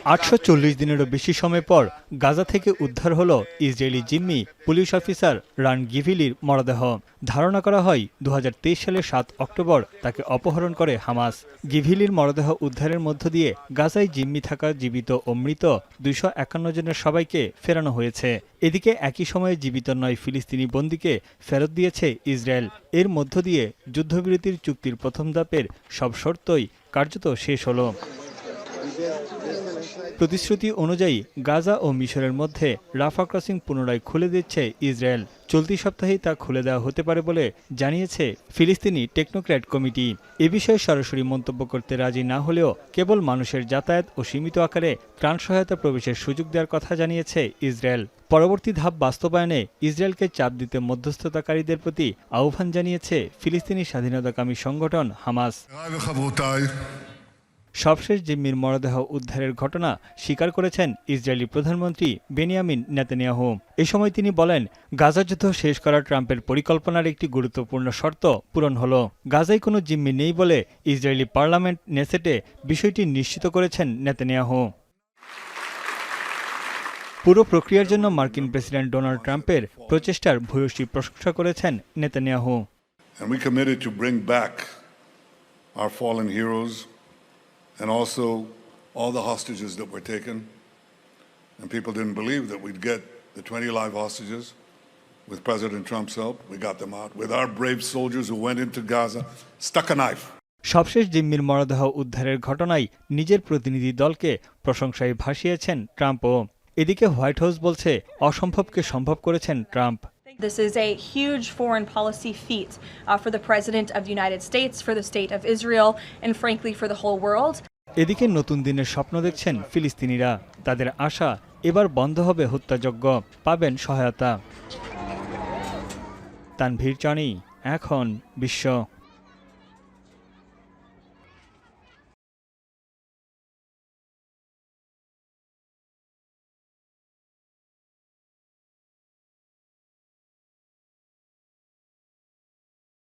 840 দিনেরও বেশি সময় পর গাজা থেকে উদ্ধার হল ইসরায়েলি জিম্মি পুলিশ অফিসার রান গিভিলির মরদেহ। ধারণা করা হয় 2023 সালের 7 অক্টোবর তাকে অপহরণ করে হামাস। গিভিলির মরদেহ উদ্ধারের মধ্য দিয়ে গাজায় জিম্মি থাকা জীবিত ও মৃত 251 জনের সবাইকে ফেরানো হয়েছে। এদিকে একই সময়ে জীবিত 9 ফিলিস্তিনি বন্দীকে ফেরত দিয়েছে ইসরায়েল। এর মধ্য দিয়ে যুদ্ধবিরতির চুক্তির প্রথম ধাপের সব শর্তই কার্যত শেষ হল। প্রতিশ্রুতি অনুযায়ী গাজা ও মিশরের মধ্যে রাফা ক্রসিং পুনরায় খুলে দিচ্ছে ইসরায়েল। চলতি সপ্তাহেই তা খুলে দেওয়া হতে পারে বলে জানিয়েছে ফিলিস্তিনি টেকনোক্র্যাট কমিটি। এ বিষয়ে সরাসরি মন্তব্য করতে রাজি না হলেও কেবল মানুষের যাতায়াত ও সীমিত আকারে ত্রাণ সহায়তা প্রবেশের সুযোগ দেওয়ার কথা জানিয়েছে ইসরায়েল। পরবর্তী ধাপ বাস্তবায়নে ইসরায়েলকে চাপ দিতে মধ্যস্থতাকারীদের প্রতি আহ্বান জানিয়েছে ফিলিস্তিনি স্বাধীনতাকামী সংগঠন হামাস। সবশেষ জিম্মির মরদেহ উদ্ধারের ঘটনা স্বীকার করেছেন ইসরায়েলি প্রধানমন্ত্রী বেনিয়ামিন নেতানিয়াহু। এ সময় তিনি বলেন, গাজা যুদ্ধ শেষ করা ট্রাম্পের পরিকল্পনার একটি গুরুত্বপূর্ণ শর্ত পূরণ হল। গাজায় কোনো জিম্মি নেই বলে ইসরায়েলি পার্লামেন্ট নেসেটে বিষয়টি নিশ্চিত করেছেন নেতানিয়াহু। পুরো প্রক্রিয়ার জন্য মার্কিন প্রেসিডেন্ট ডোনাল্ড ট্রাম্পের প্রচেষ্টার ভূয়সী প্রশংসা করেছেন Netanyahu. And also all the hostages that were taken. And people didn't believe that we'd get the 20 live hostages. With President Trump's help, we got them out. With our brave soldiers who went into Gaza, stuck a knife. সবশেষ জিম্মির মরদেহ উদ্ধারের ঘটনায় নিজের প্রতিনিধি দলকে প্রশংসায় ভাসিয়েছেন ট্রাম্পও। এদিকে white house বলছে অসম্ভবকে সম্ভব করেছেন Trump. This is a huge foreign policy feat for the President of the United States, for the State of Israel, and frankly for the whole world. এদিকে নতুন দিনের স্বপ্ন দেখছেন ফিলিস্তিনিরা। তাদের আশা এবার বন্ধ হবে হত্যাযজ্ঞ, পাবেন সহায়তা। তানভীর চানি, এখন বিশ্ব।